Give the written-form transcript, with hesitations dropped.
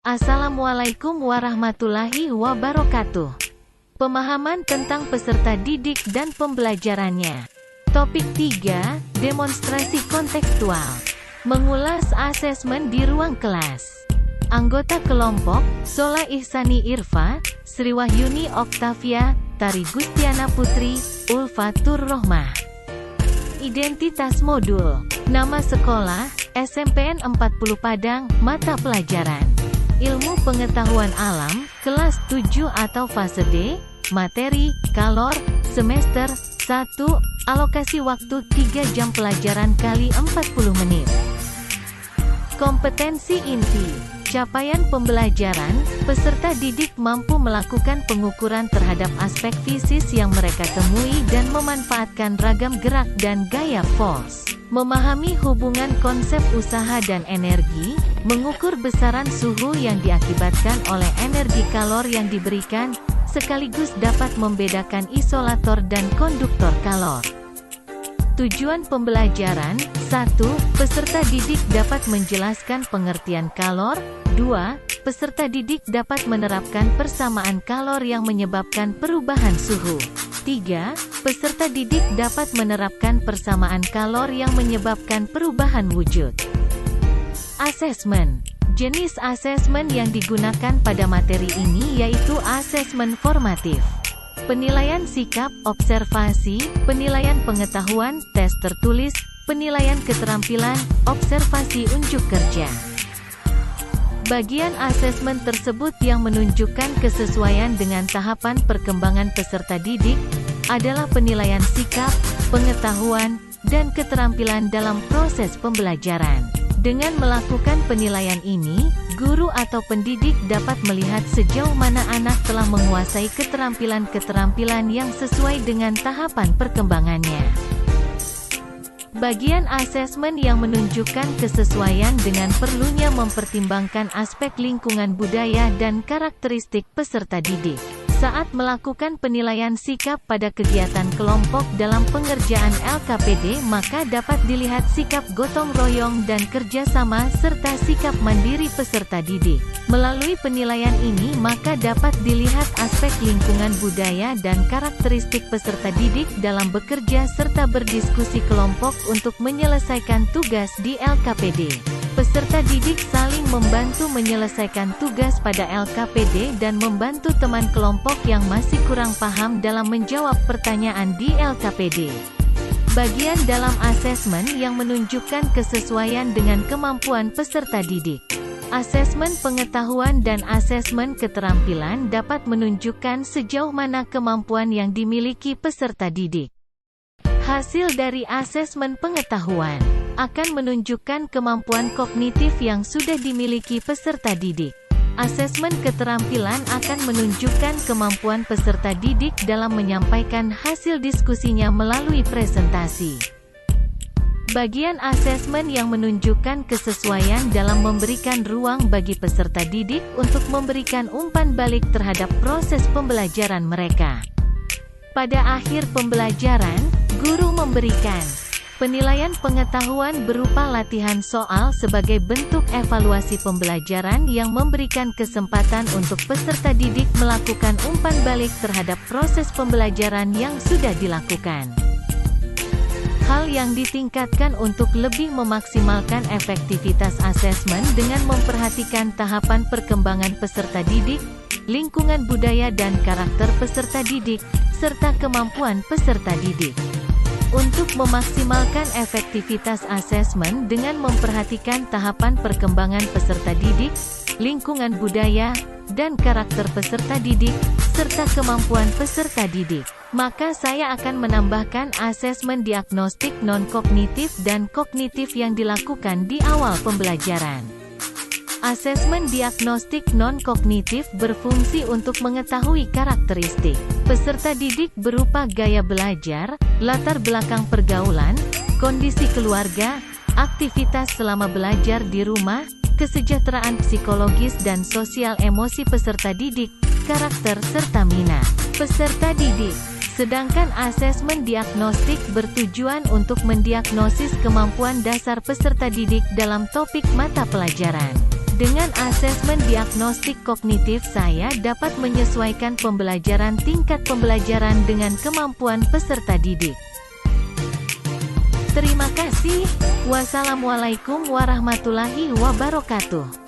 Assalamualaikum warahmatullahi wabarakatuh. Pemahaman tentang peserta didik dan pembelajarannya. Topik 3, demonstrasi kontekstual. Mengulas asesmen di ruang kelas. Anggota kelompok, Sola Ihsani Irfa, Sriwahyuni Oktavia, Tari Gustiana Putri, Ulfatur Rohmah. Identitas modul. Nama sekolah, SMPN 40 Padang, mata pelajaran Ilmu Pengetahuan Alam, kelas 7 atau fase D, materi, kalor, semester 1, alokasi waktu 3 jam pelajaran kali 40 menit. Kompetensi inti. Capaian pembelajaran, peserta didik mampu melakukan pengukuran terhadap aspek fisis yang mereka temui dan memanfaatkan ragam gerak dan gaya force. Memahami hubungan konsep usaha dan energi, mengukur besaran suhu yang diakibatkan oleh energi kalor yang diberikan, sekaligus dapat membedakan isolator dan konduktor kalor. Tujuan pembelajaran, 1. Peserta didik dapat menjelaskan pengertian kalor. 2. Peserta didik dapat menerapkan persamaan kalor yang menyebabkan perubahan suhu. 3. Peserta didik dapat menerapkan persamaan kalor yang menyebabkan perubahan wujud. Asesmen. Jenis asesmen yang digunakan pada materi ini yaitu asesmen formatif, penilaian sikap, observasi, penilaian pengetahuan, tes tertulis, penilaian keterampilan, observasi unjuk kerja. Bagian asesmen tersebut yang menunjukkan kesesuaian dengan tahapan perkembangan peserta didik adalah penilaian sikap, pengetahuan, dan keterampilan dalam proses pembelajaran. Dengan melakukan penilaian ini, guru atau pendidik dapat melihat sejauh mana anak telah menguasai keterampilan-keterampilan yang sesuai dengan tahapan perkembangannya. Bagian asesmen yang menunjukkan kesesuaian dengan perlunya mempertimbangkan aspek lingkungan budaya dan karakteristik peserta didik. Saat melakukan penilaian sikap pada kegiatan kelompok dalam pengerjaan LKPD, maka dapat dilihat sikap gotong royong dan kerjasama serta sikap mandiri peserta didik. Melalui penilaian ini maka dapat dilihat aspek lingkungan budaya dan karakteristik peserta didik dalam bekerja serta berdiskusi kelompok untuk menyelesaikan tugas di LKPD. Peserta didik saling membantu menyelesaikan tugas pada LKPD dan membantu teman kelompok yang masih kurang paham dalam menjawab pertanyaan di LKPD. Bagian dalam asesmen yang menunjukkan kesesuaian dengan kemampuan peserta didik. Asesmen pengetahuan dan asesmen keterampilan dapat menunjukkan sejauh mana kemampuan yang dimiliki peserta didik. Hasil dari asesmen pengetahuan akan menunjukkan kemampuan kognitif yang sudah dimiliki peserta didik. Asesmen keterampilan akan menunjukkan kemampuan peserta didik dalam menyampaikan hasil diskusinya melalui presentasi. Bagian asesmen yang menunjukkan kesesuaian dalam memberikan ruang bagi peserta didik untuk memberikan umpan balik terhadap proses pembelajaran mereka. Pada akhir pembelajaran, guru memberikan penilaian pengetahuan berupa latihan soal sebagai bentuk evaluasi pembelajaran yang memberikan kesempatan untuk peserta didik melakukan umpan balik terhadap proses pembelajaran yang sudah dilakukan. Hal yang ditingkatkan untuk lebih memaksimalkan efektivitas asesmen dengan memperhatikan tahapan perkembangan peserta didik, lingkungan budaya dan karakter peserta didik, serta kemampuan peserta didik. Untuk memaksimalkan efektivitas asesmen dengan memperhatikan tahapan perkembangan peserta didik, lingkungan budaya, dan karakter peserta didik, serta kemampuan peserta didik, maka saya akan menambahkan asesmen diagnostik non-kognitif dan kognitif yang dilakukan di awal pembelajaran. Asesmen diagnostik non-kognitif berfungsi untuk mengetahui karakteristik peserta didik berupa gaya belajar, latar belakang pergaulan, kondisi keluarga, aktivitas selama belajar di rumah, kesejahteraan psikologis dan sosial emosi peserta didik, karakter serta minat peserta didik. Sedangkan asesmen diagnostik bertujuan untuk mendiagnosis kemampuan dasar peserta didik dalam topik mata pelajaran. Dengan asesmen diagnostik kognitif saya dapat menyesuaikan pembelajaran tingkat pembelajaran dengan kemampuan peserta didik. Terima kasih. Wassalamualaikum warahmatullahi wabarakatuh.